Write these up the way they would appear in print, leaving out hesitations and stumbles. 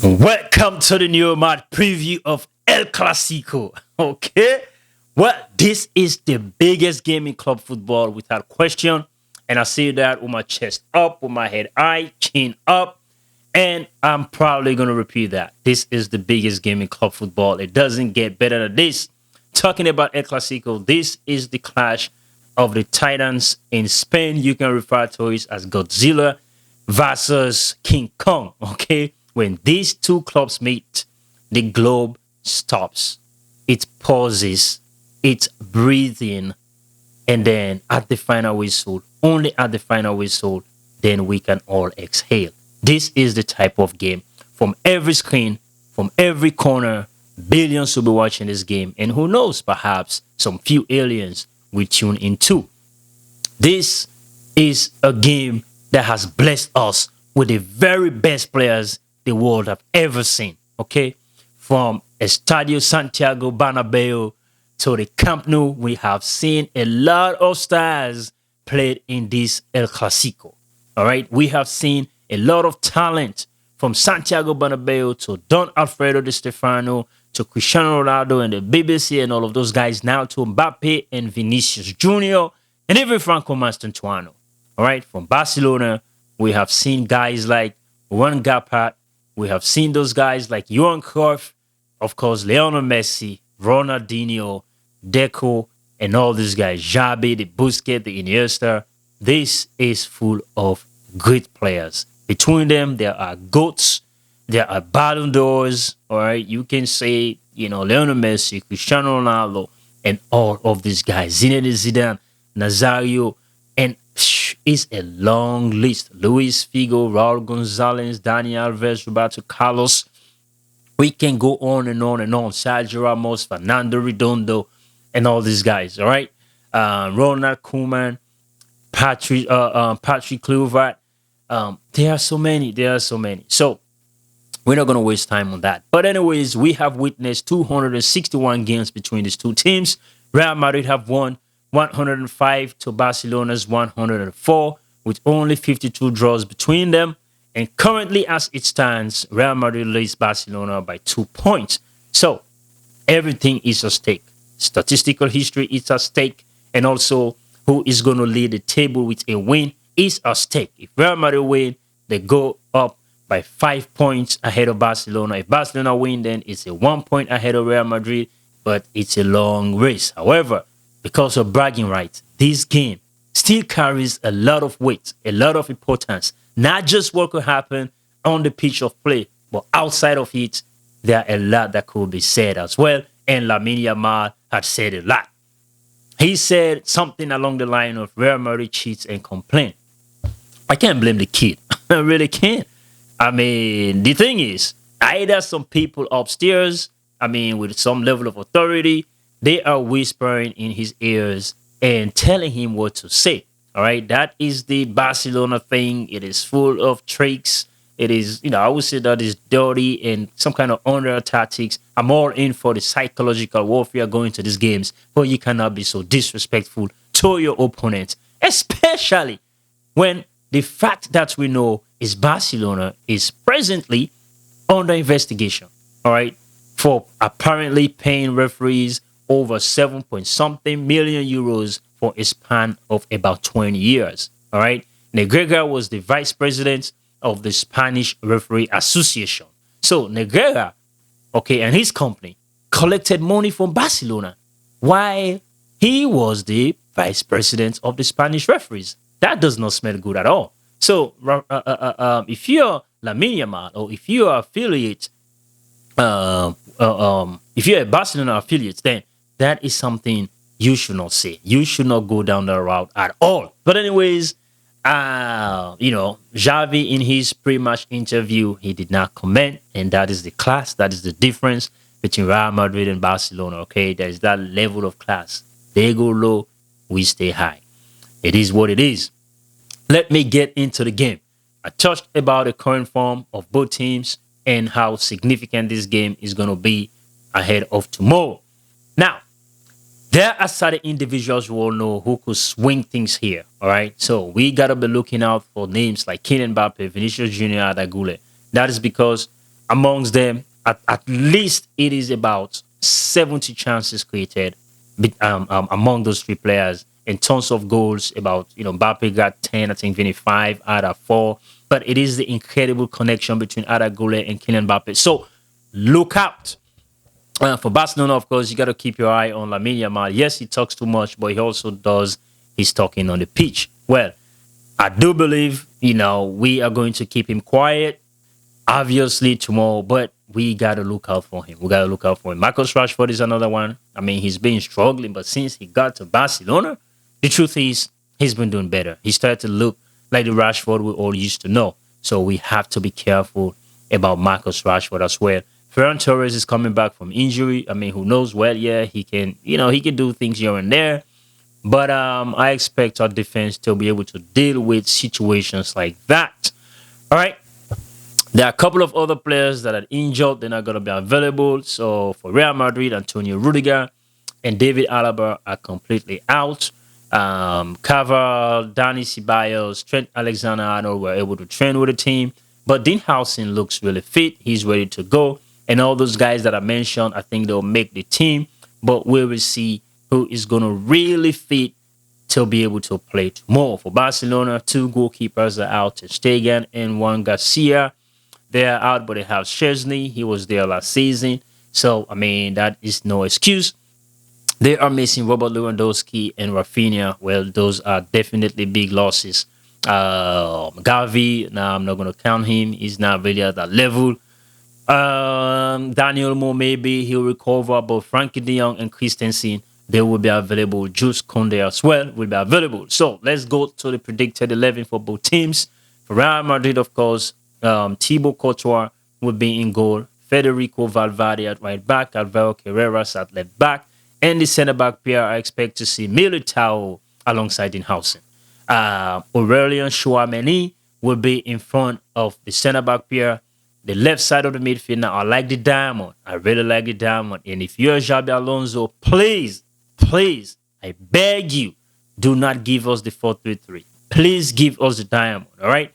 Welcome to the new match preview of El Clásico. Okay, well, this is the biggest game in club football without question, and I say that with my chest up, with my head high, chin up, and I'm probably gonna repeat that. This is the biggest game in club football. It doesn't get better than this. Talking about El Clásico, this is the clash of the Titans in Spain. You can refer to it as Godzilla versus King Kong. Okay. When these two clubs meet, the globe stops. It pauses. It's breathing. And then at the final whistle, only at the final whistle, then we can all exhale. This is the type of game. From every screen, from every corner, billions will be watching this game. And who knows, perhaps some few aliens will tune in too. This is a game that has blessed us with the very best players the world have ever seen. Okay, from Estadio Santiago Bernabeu to the Camp Nou, we have seen a lot of stars played in this El Clásico. All right, we have seen a lot of talent from Santiago Bernabeu to Don Alfredo Di Stefano to Cristiano Ronaldo and the BBC and all of those guys, now to Mbappe and Vinicius Jr. and even Franco Mastantuano. All right, from Barcelona, we have seen guys like Juan Gapat. We have seen those guys like Johan Cruyff, of course, Lionel Messi, Ronaldinho, Deco, and all these guys, Xavi, the Busquets, the Iniesta. This is full of great players. Between them, there are GOATs, there are Ballon d'Ors, all right? You can say, Lionel Messi, Cristiano Ronaldo, and all of these guys. Zinedine Zidane, Nazario, and it's a long list. Luis Figo, Raul Gonzalez, Dani Alves, Roberto Carlos. We can go on and on and on. Sergio Ramos, Fernando Redondo, and all these guys. All right, Ronald Koeman, Patrick Kluivert. There are so many. There are so many. So we're not going to waste time on that. But anyways, we have witnessed 261 games between these two teams. Real Madrid have won 105 to Barcelona's 104, with only 52 draws between them. And currently, as it stands, Real Madrid leads Barcelona by 2 points. So everything is at stake. Statistical history is at stake. And also, who is going to lead the table with a win is at stake. If Real Madrid win, they go up by 5 points ahead of Barcelona. If Barcelona win, then it's a 1 point ahead of Real Madrid. But it's a long race. However, because of bragging rights, this game still carries a lot of weight, a lot of importance. Not just what could happen on the pitch of play, but outside of it, there are a lot that could be said as well. And Lamine Yamal had said a lot. He said something along the line of Real Madrid cheats and complain. I can't blame the kid. I really can't. I mean, the thing is, either some people upstairs, with some level of authority, they are whispering in his ears and telling him what to say. All right. That is the Barcelona thing. It is full of tricks. It is, I would say that is dirty and some kind of under tactics. I'm all in for the psychological warfare going to these games, but you cannot be so disrespectful to your opponent, especially when the fact that we know is Barcelona is presently under investigation. All right. For apparently paying referees over 7 point something million euros for a span of about 20 years. All right. Negreira was the vice president of the Spanish Referee Association. So Negreira, and his company collected money from Barcelona while he was the vice president of the Spanish referees. That does not smell good at all. So if you're Lamine Yamal or if you are affiliate, if you're a Barcelona affiliate, then that is something you should not say. You should not go down that route at all. But anyways, Xavi in his pre-match interview, he did not comment. And that is the class. That is the difference between Real Madrid and Barcelona. Okay, there is that level of class. They go low, we stay high. It is what it is. Let me get into the game. I touched about the current form of both teams and how significant this game is going to be ahead of tomorrow. Now, there are certain individuals you all know who could swing things here, all right? So we got to be looking out for names like Kylian Mbappe, Vinicius Jr., Adagule. That is because amongst them, at least it is about 70 chances created among those three players, in tons of goals. About, Mbappe got 10, I think Vinny 5 out of 4. But it is the incredible connection between Arda Güler and Kylian Mbappe. So look out. For Barcelona, of course, you got to keep your eye on Lamine Yamal. Yes, he talks too much, but he also does his talking on the pitch. Well, I do believe, we are going to keep him quiet, obviously, tomorrow, but we got to look out for him. We got to look out for him. Marcus Rashford is another one. I mean, he's been struggling, but since he got to Barcelona, the truth is he's been doing better. He started to look like the Rashford we all used to know. So we have to be careful about Marcus Rashford as well. Ferran Torres is coming back from injury. I mean, who knows? Well, yeah, he can do things here and there. But I expect our defense to be able to deal with situations like that. All right. There are a couple of other players that are injured. They're not going to be available. So for Real Madrid, Antonio Rudiger and David Alaba are completely out. Carvajal, Dani Ceballos, Trent Alexander-Arnold were able to train with the team. But Dean Howson looks really fit. He's ready to go. And all those guys that I mentioned, I think they'll make the team. But we will see who is going to really fit to be able to play tomorrow. For Barcelona, 2 goalkeepers are out. Ter Stegen and Juan Garcia. They are out, but they have Szczesny. He was there last season. So, I mean, that is no excuse. They are missing Robert Lewandowski and Rafinha. Well, those are definitely big losses. Gavi, now I'm not going to count him. He's not really at that level. Daniel Mo, maybe he'll recover, but Frankie de Jong and Christensen, they will be available. Jules Koundé as well will be available. So let's go to the predicted 11 for both teams. For Real Madrid, of course, Thibaut Courtois will be in goal. Federico Valverde at right back. Alvaro Carreras at left back. And the centre-back pair, I expect to see Militao alongside Dinhausen. Aurelien Chouameni will be in front of the centre-back pair. The left side of the midfield, now I like the diamond. I really like the diamond. And if you're Xabi Alonso, please, I beg you, do not give us the 4-3-3. Please give us the diamond, all right?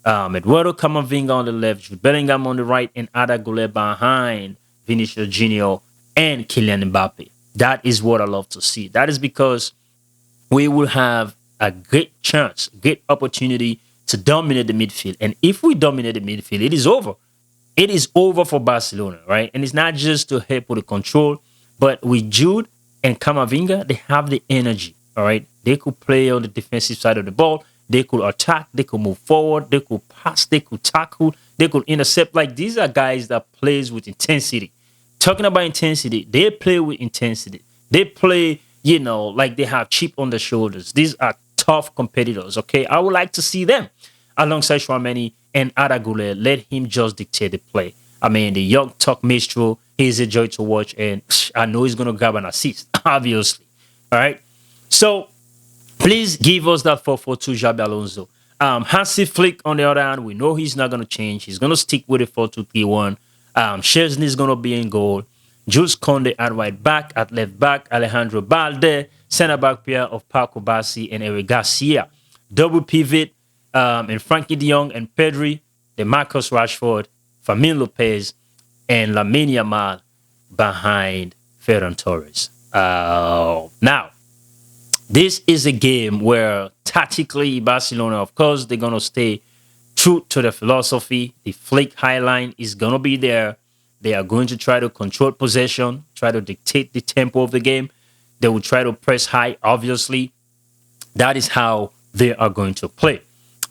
Eduardo Camavinga on the left, Jude Bellingham on the right, and Arda Güler behind Vinicius Junior and Kylian Mbappe. That is what I love to see. That is because we will have a great chance, great opportunity to dominate the midfield. And if we dominate the midfield, it is over. It is over for Barcelona, right? And it's not just to help with the control, but with Jude and Camavinga, they have the energy, all right? They could play on the defensive side of the ball. They could attack. They could move forward. They could pass. They could tackle. They could intercept. Like, these are guys that plays with intensity. Talking about intensity, they play with intensity. They play, like they have chip on their shoulders. These are tough competitors, okay? I would like to see them alongside Chouameni and Arda Güler. Let him just dictate the play. I mean, the young Tuck Mistral, he's a joy to watch, and I know he's going to grab an assist, obviously. All right? So, please give us that 4-4-2 Xabi Alonso. Hansi Flick, on the other hand, we know he's not going to change. He's going to stick with the 4-2-3-1. Szczesny is going to be in goal. Jules Koundé at right back, at left back, Alejandro Balde, centre-back pair of Paco Bassi and Eric Garcia. Double pivot, and Frankie de Jong and Pedri, the Marcus Rashford, Fermin Lopez, and Lamine Yamal behind Ferran Torres. Now, this is a game where tactically Barcelona, of course, they're going to stay true to the philosophy. The Flick high line is going to be there. They are going to try to control possession, try to dictate the tempo of the game. They will try to press high, obviously. That is how they are going to play.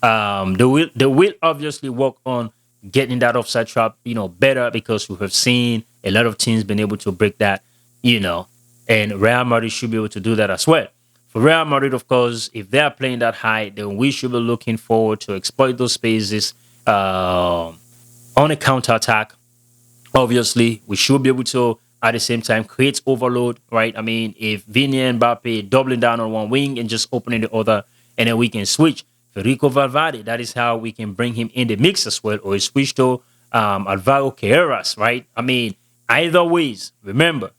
They will obviously work on getting that offside trap, better, because we have seen a lot of teams been able to break that, and Real Madrid should be able to do that as well. For Real Madrid, of course, if they are playing that high, then we should be looking forward to exploit those spaces on a counter-attack. Obviously, we should be able to, at the same time, create overload, right? I mean, if Vini and Mbappe doubling down on one wing and just opening the other, and then we can switch. Federico Valverde, that is how we can bring him in the mix as well, or switch to Alvaro Carreras, right? I mean, either ways, remember,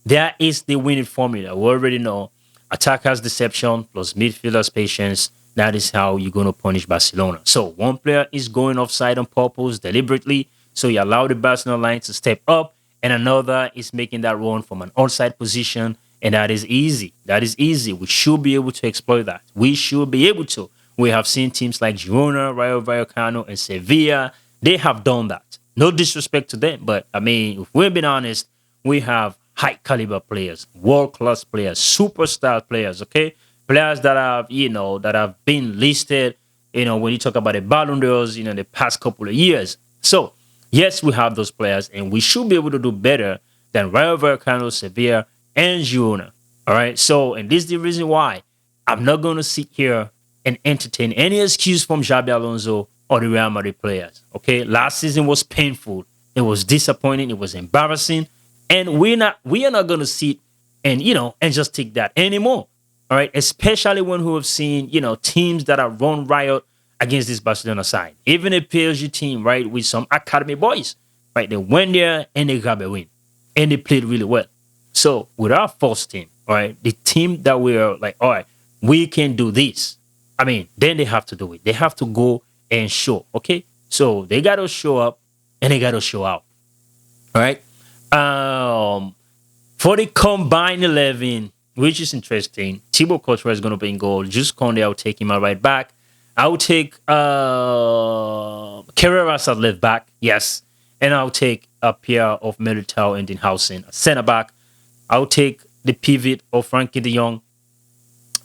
there is the winning formula. We already know attackers' deception plus midfielders' patience. That is how you're going to punish Barcelona. So one player is going offside on purpose deliberately So he allowed the Barcelona line to step up. And another is making that run from an outside position. And that is easy. That is easy. We should be able to exploit that. We should be able to. We have seen teams like Girona, Rayo Vallecano, and Sevilla. They have done that. No disrespect to them. But, I mean, if we're being honest, we have high caliber players, world-class players, superstar players, okay? Players that have, that have been listed, when you talk about the Ballon d'Ors, the past couple of years. So, yes, we have those players, and we should be able to do better than Rayo Vallecano, Sevilla, and Girona. All right? So, and this is the reason why I'm not going to sit here and entertain any excuse from Xabi Alonso or the Real Madrid players. Okay? Last season was painful. It was disappointing. It was embarrassing. And we are not going to sit and, and just take that anymore. All right? Especially when we have seen, teams that are run riot against this Barcelona side. Even a PSG team, right, with some academy boys, right? They went there and they got a win. And they played really well. So with our first team, all right, the team that we are like, all right, we can do this. I mean, then they have to do it. They have to go and show, okay? So they got to show up and they got to show out. All right? For the combined 11, which is interesting, Thibaut Courtois is going to be in goal. Just Conde, I'll take him out right back. I'll take Carreras at left back, yes. And I'll take a pair of Militao and Dinhausen at center back. I'll take the pivot of Frankie de Jong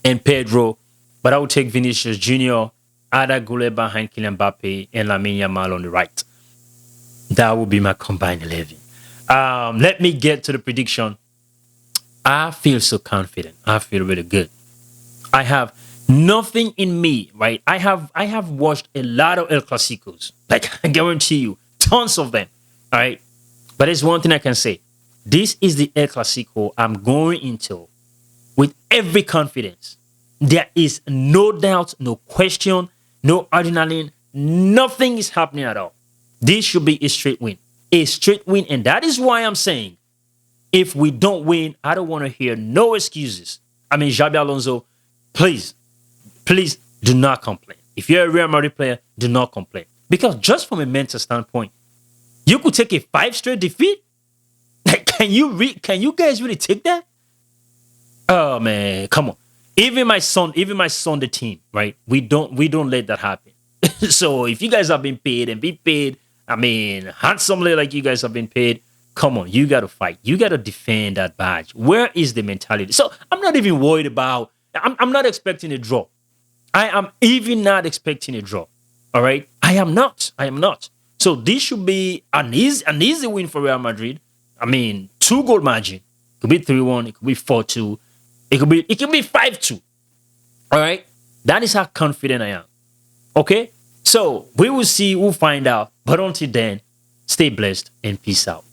and Pedro. But I will take Vinicius Jr., Ada Goulet behind Kylian Mbappe, and Lamine Yamal on the right. That will be my combined 11. Let me get to the prediction. I feel so confident. I feel really good. I have nothing in me, right? I have watched a lot of El Clásicos. Like, I guarantee you, tons of them. All right. But there's one thing I can say. This is the El Clásico I'm going into with every confidence. There is no doubt, no question, no adrenaline. Nothing is happening at all. This should be a straight win. A straight win. And that is why I'm saying, if we don't win, I don't want to hear no excuses. I mean, Xabi Alonso, please do not complain. If you're a Real Madrid player, do not complain. Because just from a mental standpoint, you could take a 5 straight defeat. Can you guys really take that? Oh man, come on. Even my son, the team, right? We don't let that happen. So if you guys have been paid and be paid, I mean, handsomely like you guys have been paid, come on, you got to fight. You got to defend that badge. Where is the mentality? So I'm not even worried about, I'm not expecting a draw. I am even not expecting a draw. All right? I am not. So this should be an easy win for Real Madrid. I mean, 2-goal margin. It could be 3-1. It could be 4-2. It could be 5-2. All right? That is how confident I am. Okay? So we will see. We'll find out. But until then, stay blessed and peace out.